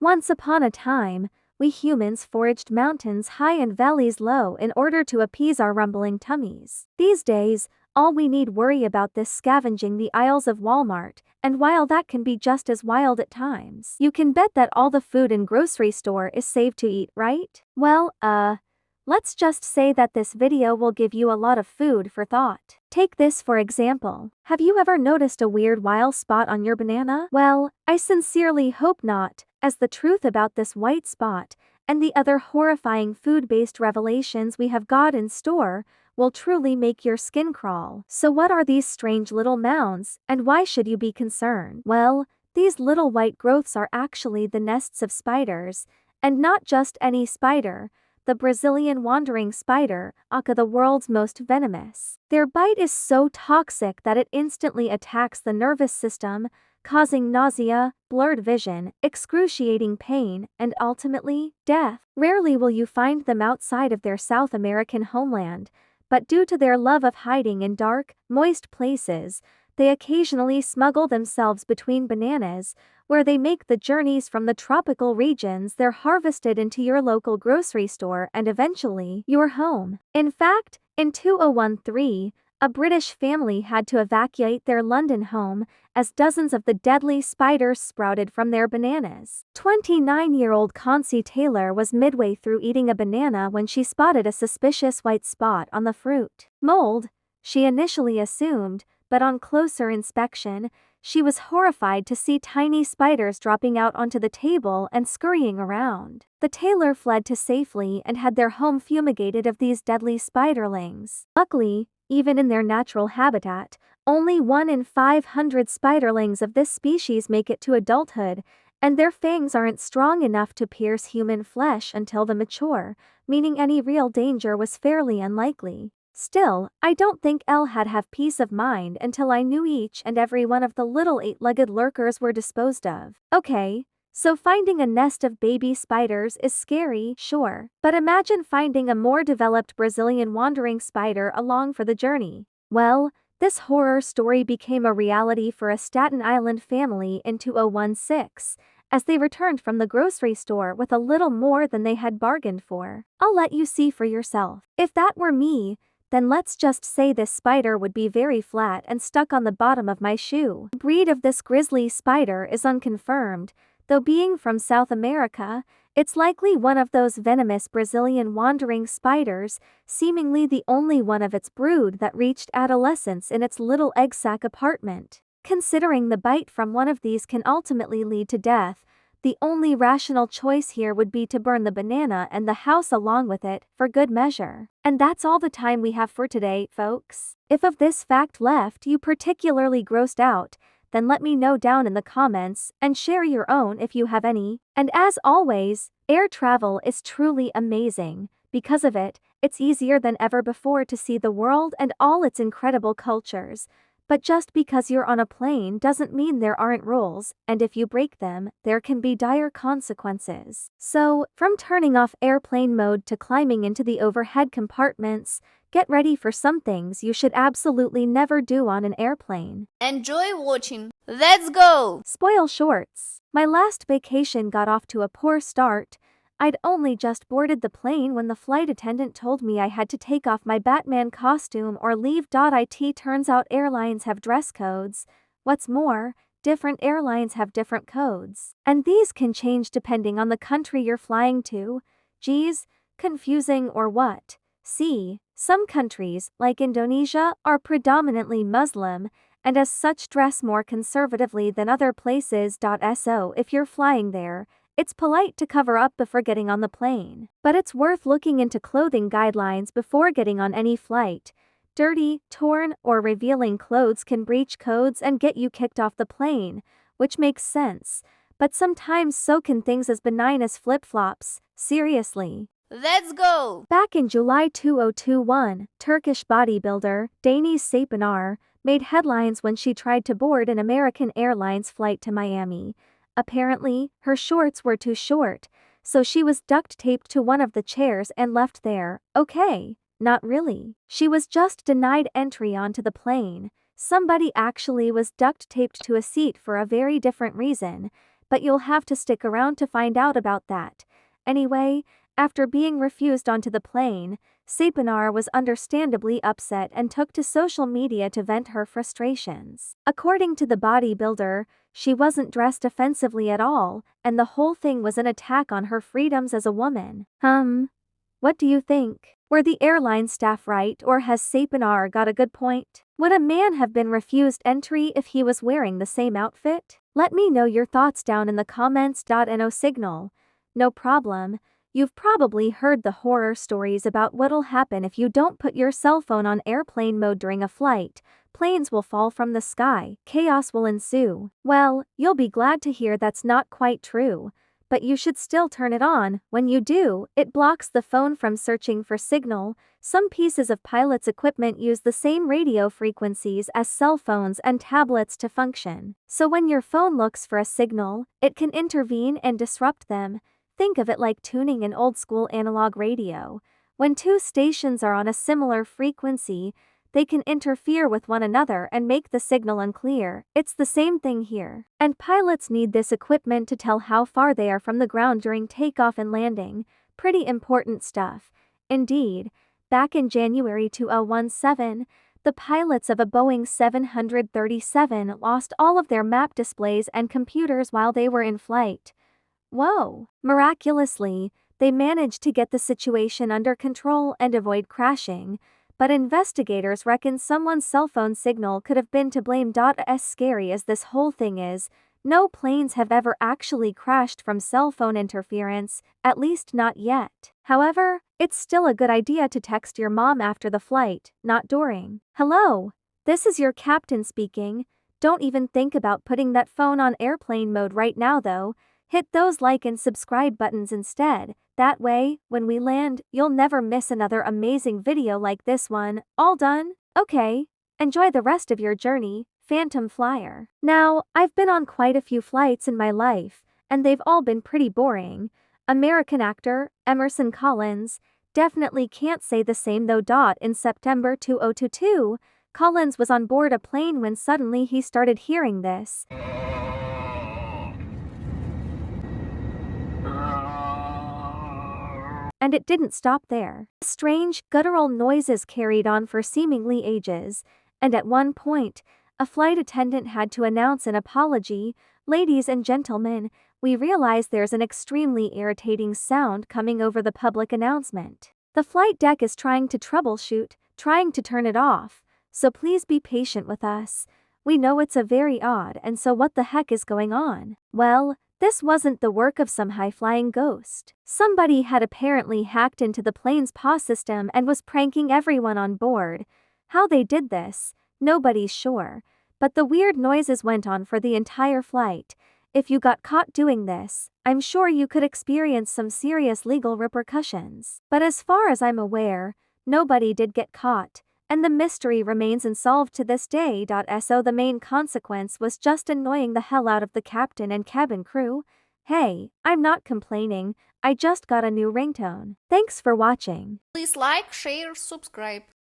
Once upon a time, we humans foraged mountains high and valleys low in order to appease our rumbling tummies. These days, all we need worry about is scavenging the aisles of Walmart, and while that can be just as wild at times, you can bet that all the food in grocery store is safe to eat, right? Well, let's just say that this video will give you a lot of food for thought. Take this for example. Have you ever noticed a weird wild spot on your banana? Well, I sincerely hope not, as the truth about this white spot, and the other horrifying food-based revelations we have got in store, will truly make your skin crawl. So what are these strange little mounds, and why should you be concerned? Well, these little white growths are actually the nests of spiders, and not just any spider, the Brazilian wandering spider, aka the world's most venomous. Their bite is so toxic that it instantly attacks the nervous system, causing nausea, blurred vision, excruciating pain, and ultimately, death. Rarely will you find them outside of their South American homeland, but due to their love of hiding in dark, moist places, they occasionally smuggle themselves between bananas, where they make the journeys from the tropical regions. They're harvested into your local grocery store and eventually your home. In fact, in 2013, a British family had to evacuate their London home as dozens of the deadly spiders sprouted from their bananas. 29-year-old Concy Taylor was midway through eating a banana when she spotted a suspicious white spot on the fruit. Mold, she initially assumed, but on closer inspection, she was horrified to see tiny spiders dropping out onto the table and scurrying around. The Taylor fled to safety and had their home fumigated of these deadly spiderlings. Luckily, even in their natural habitat, only 1 in 500 spiderlings of this species make it to adulthood, and their fangs aren't strong enough to pierce human flesh until they mature, meaning any real danger was fairly unlikely. Still, I don't think Elle had have peace of mind until I knew each and every one of the little 8-legged lurkers were disposed of. Okay, so finding a nest of baby spiders is scary, sure, but imagine finding a more developed Brazilian wandering spider along for the journey. Well, this horror story became a reality for a Staten Island family in 2016, as they returned from the grocery store with a little more than they had bargained for. I'll let you see for yourself. If that were me, then let's just say this spider would be very flat and stuck on the bottom of my shoe. The breed of this grizzly spider is unconfirmed, though being from South America, it's likely one of those venomous Brazilian wandering spiders, seemingly the only one of its brood that reached adolescence in its little egg sac apartment. Considering the bite from one of these can ultimately lead to death, the only rational choice here would be to burn the banana and the house along with it, for good measure. And that's all the time we have for today, folks. If of this fact left you particularly grossed out, then let me know down in the comments, and share your own if you have any. And as always, air travel is truly amazing. Because of it, it's easier than ever before to see the world and all its incredible cultures. But just because you're on a plane doesn't mean there aren't rules, and if you break them, there can be dire consequences. So, from turning off airplane mode to climbing into the overhead compartments, get ready for some things you should absolutely never do on an airplane. Enjoy watching. Let's go! Spoil shorts. My last vacation got off to a poor start. I'd only just boarded the plane when the flight attendant told me I had to take off my Batman costume or leave. It turns out airlines have dress codes. What's more, different airlines have different codes, and these can change depending on the country you're flying to. Geez, confusing or what? See, some countries, like Indonesia, are predominantly Muslim, and as such dress more conservatively than other places. So if you're flying there, it's polite to cover up before getting on the plane. But it's worth looking into clothing guidelines before getting on any flight. Dirty, torn, or revealing clothes can breach codes and get you kicked off the plane, which makes sense. But sometimes so can things as benign as flip-flops. Seriously. Let's go! Back in July 2021, Turkish bodybuilder Deniz Sapinar made headlines when she tried to board an American Airlines flight to Miami. Apparently, her shorts were too short, so she was duct taped to one of the chairs and left there. Okay, not really. She was just denied entry onto the plane. Somebody actually was duct taped to a seat for a very different reason. but you'll have to stick around to find out about that. Anyway, after being refused onto the plane, Sapinar was understandably upset and took to social media to vent her frustrations. According to the bodybuilder, she wasn't dressed offensively at all, and the whole thing was an attack on her freedoms as a woman. What do you think? Were the airline staff right, or has Sapinar got a good point? Would a man have been refused entry if he was wearing the same outfit? Let me know your thoughts down in the comments. No signal. No problem. You've probably heard the horror stories about what'll happen if you don't put your cell phone on airplane mode during a flight. Planes will fall from the sky, chaos will ensue. Well, you'll be glad to hear that's not quite true. But you should still turn it on. When you do, it blocks the phone from searching for signal. Some pieces of pilot's equipment use the same radio frequencies as cell phones and tablets to function. So when your phone looks for a signal, it can intervene and disrupt them. Think of it like tuning an old-school analog radio. When two stations are on a similar frequency, they can interfere with one another and make the signal unclear. It's the same thing here. And pilots need this equipment to tell how far they are from the ground during takeoff and landing. Pretty important stuff. Indeed, back in January 2017, the pilots of a Boeing 737 lost all of their map displays and computers while they were in flight. Whoa! Miraculously, they managed to get the situation under control and avoid crashing. But investigators reckon someone's cell phone signal could have been to blame. As scary as this whole thing is, no planes have ever actually crashed from cell phone interference, at least not yet. However, it's still a good idea to text your mom after the flight, not during. Hello, this is your captain speaking. Don't even think about putting that phone on airplane mode right now though. Hit those like and subscribe buttons instead. That way, when we land, you'll never miss another amazing video like this one. All done? Okay. Enjoy the rest of your journey, Phantom Flyer. Now, I've been on quite a few flights in my life, and they've all been pretty boring. American actor, Emerson Collins, definitely can't say the same though. In September 2022, Collins was on board a plane when suddenly he started hearing this. And it didn't stop there. Strange, guttural noises carried on for seemingly ages, and at one point, a flight attendant had to announce an apology. Ladies and gentlemen, we realize there's an extremely irritating sound coming over the public announcement. The flight deck is trying to troubleshoot, trying to turn it off, so please be patient with us. We know it's a very odd, and so what the heck is going on? Well, this wasn't the work of some high-flying ghost. Somebody had apparently hacked into the plane's PA system and was pranking everyone on board. How they did this, nobody's sure, but the weird noises went on for the entire flight. If you got caught doing this, I'm sure you could experience some serious legal repercussions. But as far as I'm aware, nobody did get caught, and the mystery remains unsolved to this day. So the main consequence was just annoying the hell out of the captain and cabin crew. Hey, I'm not complaining, I just got a new ringtone. Thanks for watching. Please like, share, subscribe.